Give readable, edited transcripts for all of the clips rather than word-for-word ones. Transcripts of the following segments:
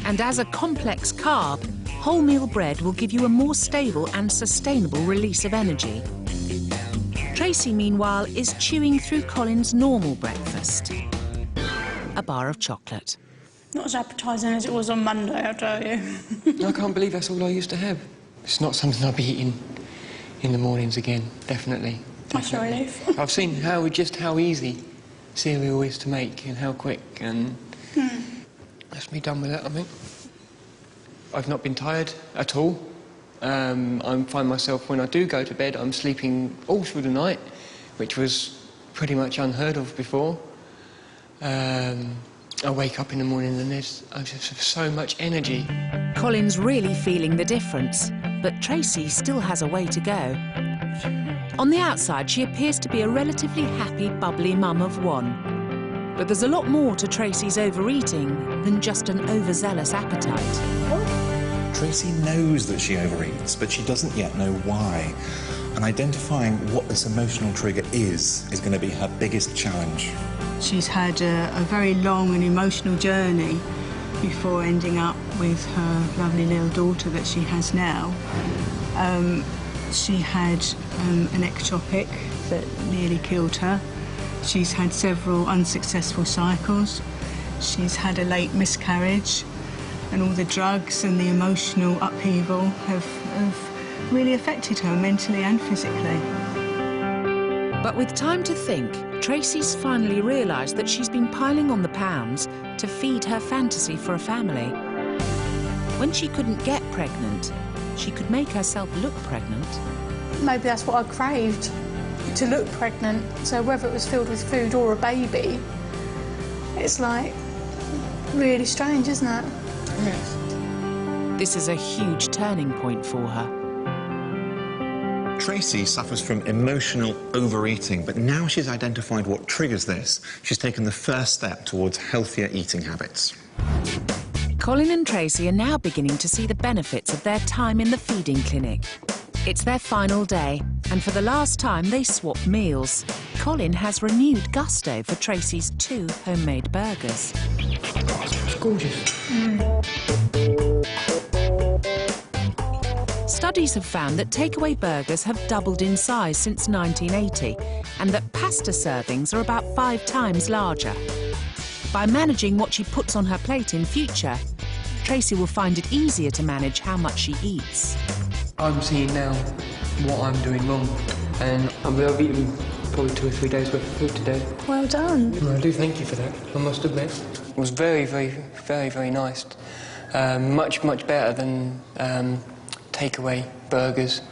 And as a complex carb, wholemeal bread will give you a more stable and sustainable release of energy. Tracey, meanwhile, is chewing through Colin's normal breakfast. A bar of chocolate. Not as appetising as it was on Monday, I tell you. I can't believe that's all I used to have. It's not something I'll be eating in the mornings again, definitely. That's a relief. I've seen just how easy cereal is to make and how quick, and that's me done with it, I think. I've not been tired at all. I find myself, when I do go to bed, I'm sleeping all through the night, which was pretty much unheard of before. I wake up in the morning and I just have so much energy. Colin's really feeling the difference, but Tracey still has a way to go. On the outside, she appears to be a relatively happy, bubbly mum of one. But there's a lot more to Tracey's overeating than just an overzealous appetite. Tracey knows that she overeats, but she doesn't yet know why. And identifying what this emotional trigger is going to be her biggest challenge. She's had a very long and emotional journey before ending up with her lovely little daughter that she has now. She had an ectopic that nearly killed her. She's had several unsuccessful cycles. She's had a late miscarriage, and all the drugs and the emotional upheaval have really affected her mentally and physically. But with time to think, Tracey's finally realised that she's been piling on the pounds to feed her fantasy for a family. When she couldn't get pregnant, she could make herself look pregnant. Maybe that's what I craved, to look pregnant. So whether it was filled with food or a baby, it's like really strange, isn't it? Yes. This is a huge turning point for her. Tracey suffers from emotional overeating, but now she's identified what triggers this. She's taken the first step towards healthier eating habits. Colin and Tracey are now beginning to see the benefits of their time in the feeding clinic. It's their final day, and for the last time they swap meals. Colin has renewed gusto for Tracey's 2 homemade burgers. Oh, it's gorgeous. Studies have found that takeaway burgers have doubled in size since 1980, and that pasta servings are about 5 times larger. By managing what she puts on her plate in future, Tracey will find it easier to manage how much she eats. I'm seeing now what I'm doing wrong, and I've eaten probably 2 or 3 days worth of food today. Well done. And I do thank you for that, I must admit. It was very, very, very, very nice. Much, much better than takeaway burgers.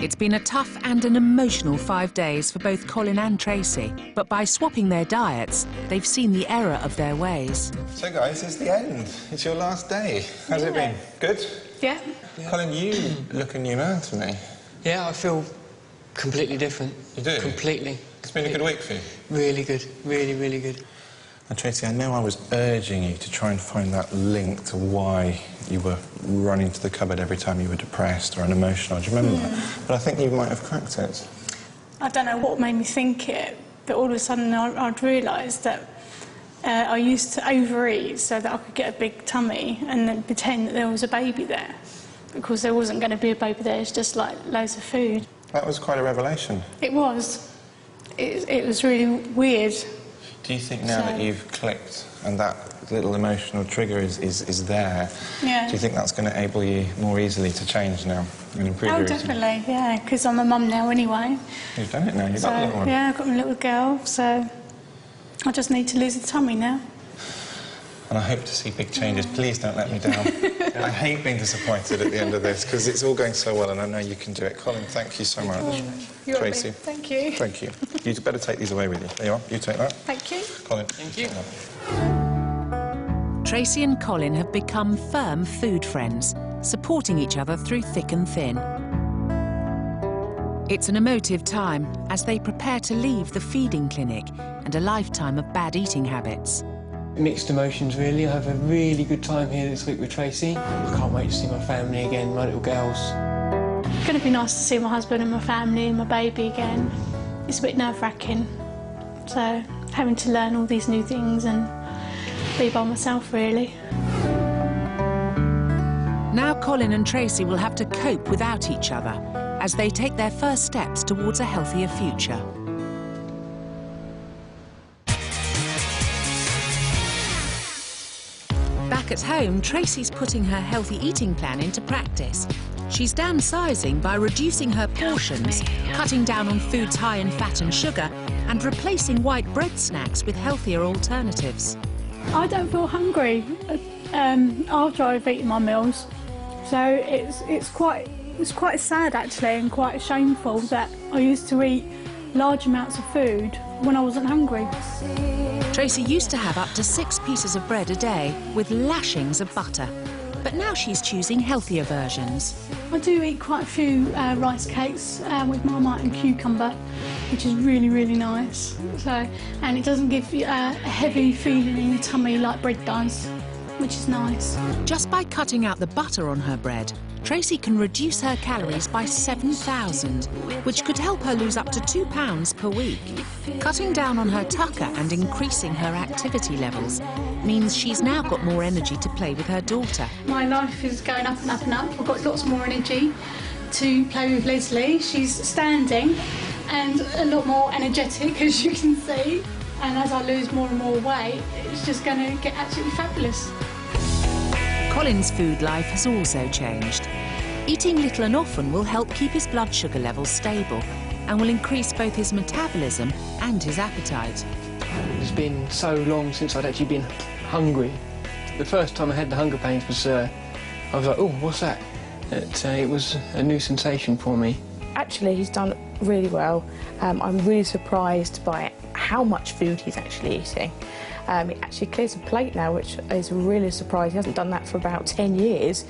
It's been a tough and an emotional 5 days for both Colin and Tracey, but by swapping their diets, they've seen the error of their ways. So guys, it's the end. It's your last day. How's it been? Good? Yeah. Colin, you look a new man to me. Yeah, I feel completely different. You do? Completely. It's been a good week for you? Really good. Really, really good. And Tracey, I know I was urging you to try and find that link to why you were running to the cupboard every time you were depressed or unemotional. Do you remember that? But I think you might have cracked it. I don't know what made me think it, but all of a sudden I'd realised that I used to overeat so that I could get a big tummy and then pretend that there was a baby there, because there wasn't going to be a baby there, it's just like loads of food. That was quite a revelation. It was. It was really weird. Do you think now that you've clicked and that little emotional trigger is there, do you think that's going to enable you more easily to change now and improve your eating? Definitely, yeah, because I'm a mum now anyway. You've done it now, you've got a little one. Yeah, I've got my little girl, so I just need to lose the tummy now. And I hope to see big changes. Please don't let me down. I hate being disappointed at the end of this, because it's all going so well and I know you can do it. Colin, thank you so much. Tracey. Thank you. Thank you. You better take these away with you. There you are. You take that. Thank you. Colin. Thank you. Tracey and Colin have become firm food friends, supporting each other through thick and thin. It's an emotive time as they prepare to leave the feeding clinic and a lifetime of bad eating habits. Mixed emotions, really. I have a really good time here this week with Tracey. I can't wait to see my family again, my little girls. It's going to be nice to see my husband and my family and my baby again. It's a bit nerve-wracking, so having to learn all these new things and be by myself, really. Now Colin and Tracey will have to cope without each other as they take their first steps towards a healthier future. Back at home, Tracey's putting her healthy eating plan into practice. She's downsizing by reducing her portions, cutting down on foods high in fat and sugar, and replacing white bread snacks with healthier alternatives. I don't feel hungry after I've eaten my meals, so it's quite sad actually, and quite shameful that I used to eat large amounts of food when I wasn't hungry. Tracey used to have up to 6 pieces of bread a day with lashings of butter, but now she's choosing healthier versions. I do eat quite a few rice cakes with marmite and cucumber, which is really, really nice. And it doesn't give you a heavy feeling in your tummy like bread does, which is nice. Just by cutting out the butter on her bread, Tracey can reduce her calories by 7,000, which could help her lose up to 2 pounds per week. Cutting down on her tucker and increasing her activity levels means she's now got more energy to play with her daughter. My life is going up and up and up. I've got lots more energy to play with Leslie. She's standing and a lot more energetic, as you can see. And as I lose more and more weight, it's just going to get absolutely fabulous. Colin's food life has also changed. Eating little and often will help keep his blood sugar levels stable and will increase both his metabolism and his appetite. It's been so long since I'd actually been hungry. The first time I had the hunger pains was, I was like, oh, what's that? It was a new sensation for me. Actually, he's done really well. I'm really surprised by how much food he's actually eating. He actually clears a plate now, which is really a surprise. He hasn't done that for about 10 years.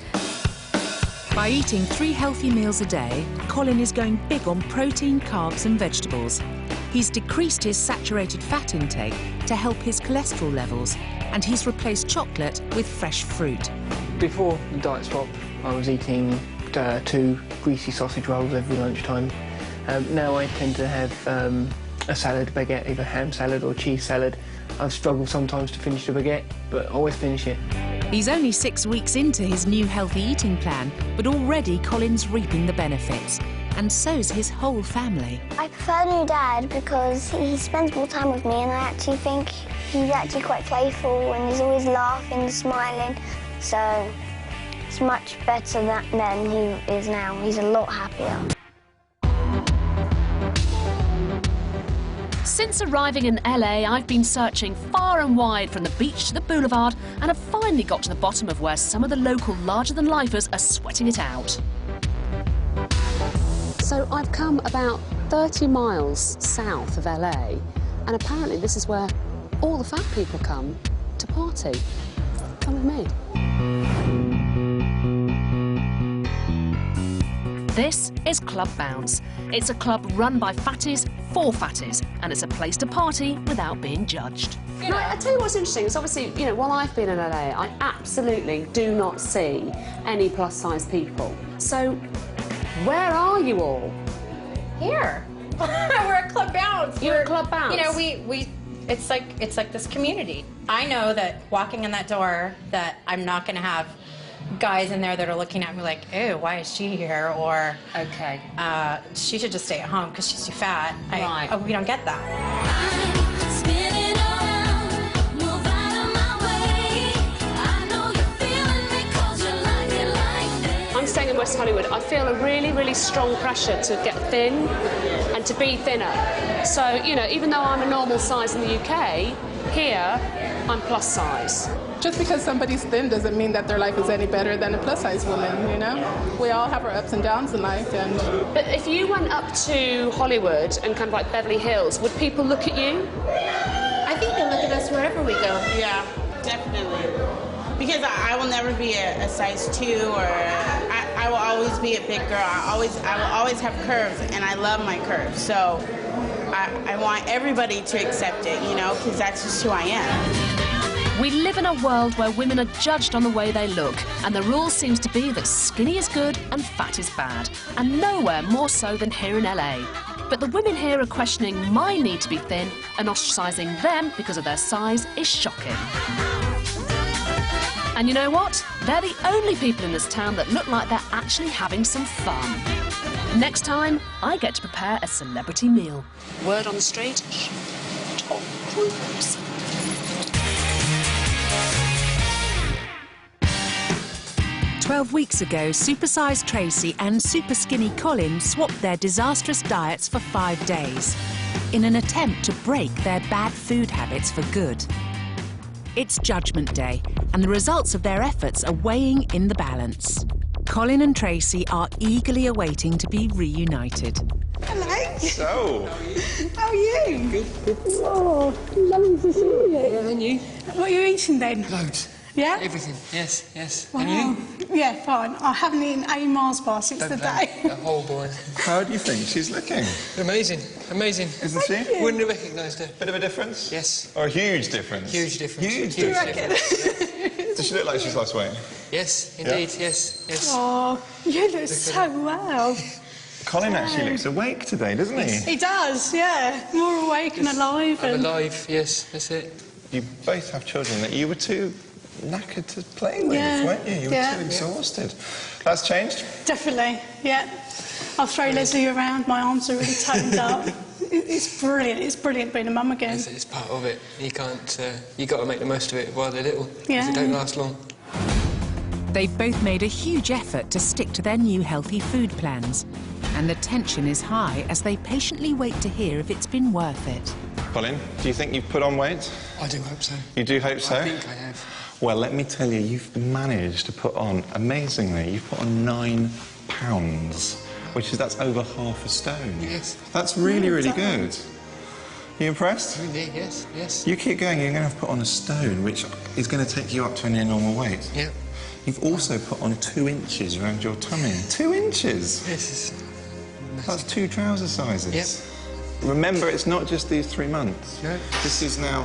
By eating 3 healthy meals a day, Colin is going big on protein, carbs and vegetables. He's decreased his saturated fat intake to help his cholesterol levels, and he's replaced chocolate with fresh fruit. Before the diet swap, I was eating 2 greasy sausage rolls every lunchtime. Now I tend to have a salad, baguette, either ham salad or cheese salad. I've struggled sometimes to finish the baguette, but I always finish it. He's only 6 weeks into his new healthy eating plan, but already Colin's reaping the benefits, and so's his whole family. I prefer new dad because he spends more time with me, and I actually think he's actually quite playful and he's always laughing and smiling, so it's much better than he is now. He's a lot happier. Since arriving in LA, I've been searching far and wide from the beach to the boulevard and have finally got to the bottom of where some of the local larger-than-lifers are sweating it out. So I've come about 30 miles south of LA, and apparently this is where all the fat people come to party. Come with me. This is Club Bounce. It's a club run by fatties for fatties, and it's a place to party without being judged. You know, I tell you what's interesting is obviously, you know, while I've been in LA, I absolutely do not see any plus-size people. So, where are you all? Here. We're at Club Bounce. You're at Club Bounce. You know, it's like this community. I know that walking in that door that I'm not going to have guys in there that are looking at me like, ew, why is she here? Or, okay, she should just stay at home because she's too fat. Right. We don't get that. I'm staying in West Hollywood. I feel a really, really strong pressure to get thin and to be thinner. So, you know, even though I'm a normal size in the UK, here, I'm plus size. Just because somebody's thin doesn't mean that their life is any better than a plus-size woman, you know? We all have our ups and downs in life, and... But if you went up to Hollywood and kind of like Beverly Hills, would people look at you? I think they look at us wherever we go. Yeah, definitely. Because I will never be a size 2, or I will always be a big girl. I will always have curves, and I love my curves. So I want everybody to accept it, you know, because that's just who I am. We live in a world where women are judged on the way they look, and the rule seems to be that skinny is good and fat is bad, and nowhere more so than here in LA. But the women here are questioning my need to be thin, and ostracising them because of their size is shocking. And you know what? They're the only people in this town that look like they're actually having some fun. Next time, I get to prepare a celebrity meal. Word on the street, top groups. "12 weeks ago, Supersize Tracey and Superskinny Colin swapped their disastrous diets for 5 days in an attempt to break their bad food habits for good. It's Judgment Day, and the results of their efforts are weighing in the balance. Colin and Tracey are eagerly awaiting to be reunited. Hello. So, How are you? Good. Oh, lovely to see you. Yeah, and you? What are you eating then? Loads. Yeah? Everything, yes. Wow. And you? Yeah, fine. I haven't eaten a Mars bar since the day. A whole boy. how do you think she's looking? Amazing. Isn't she? Wouldn't have recognised her. Bit of a difference? Yes. Or a huge difference? Huge difference. Huge Do you difference. reckon? Does she look like she's lost weight? Yes, indeed, yes. Oh, you look so well. Colin actually looks awake today, doesn't he? He does, yeah. More awake and alive. I'm And alive, yes, that's it. You both have children that you were too knackered to play with, Yeah. weren't you? You were too exhausted. That's changed? Definitely, yeah. I'll throw Leslie around. My arms are really toned up. It's brilliant. It's brilliant being a mum again. It's part of it. You can't, you got to make the most of it while they're little. Yeah. Because it don't last long. They've both made a huge effort to stick to their new healthy food plans, and the tension is high as they patiently wait to hear if it's been worth it. Colin, do you think you've put on weight? I do hope so. You do hope so? I think I have. Well, let me tell you, you've managed to put on, amazingly, you've put on 9 pounds, that's over half a stone. Yes. That's really, really good. You impressed? Indeed, yes. You keep going, you're going to have put on a stone, which is going to take you up to a near normal weight. Yep. You've also put on 2 inches around your tummy. 2 inches? This is... That's 2 trouser sizes. Yep. Remember, it's not just these 3 months. No. This is now...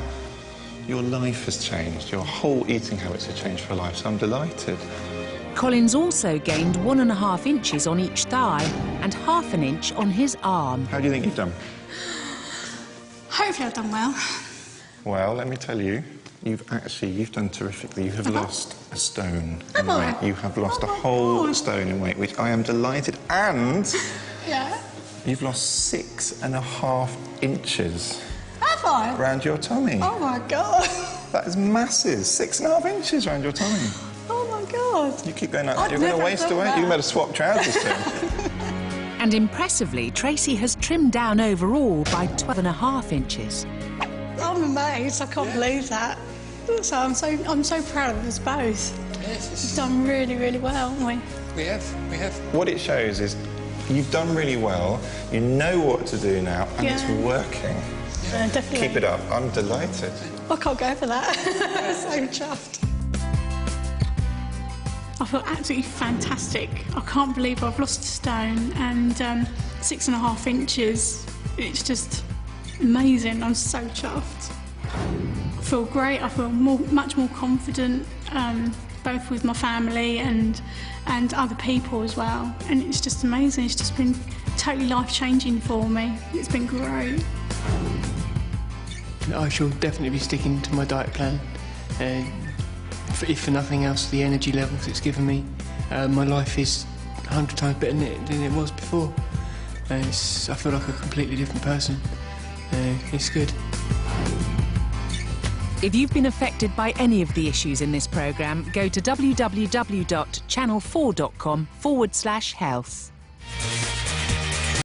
Your life has changed. Your whole eating habits have changed for life, so I'm delighted. Colin's also gained 1.5 inches on each thigh and ½ an inch on his arm. How do you think you've done? Hopefully I've done well. Well, let me tell you, you've done terrifically. You have lost a stone in Have I? weight. You have lost Oh a my whole God. stone in weight, which I am delighted. And Yeah. you've lost 6.5 inches Have I? around your tummy. Oh my God. That is massive. 6.5 inches around your tummy. Oh my God. You keep going like I'd that, you're going to never waste thought away. that. You better swap trousers soon. And impressively, Tracey has trimmed down overall by 12.5 inches. I'm amazed. I can't believe that. So I'm so proud of us both. Yes, We've done really, really well, haven't we? we have. What it shows is you've done really well, you know what to do now, and it's Yeah. working. Definitely. Keep it up. I'm delighted. I can't go for that. So chuffed. I feel absolutely fantastic. I can't believe I've lost a stone and 6.5 inches. It's just amazing. I'm so chuffed. I feel great. I feel much more confident, both with my family and other people as well. And it's just amazing. It's just been totally life-changing for me. It's been great. I shall definitely be sticking to my diet plan. If for nothing else, the energy levels it's given me. My life is 100 times better than it was before. I feel like a completely different person. It's good. If you've been affected by any of the issues in this programme, go to www.channel4.com/health.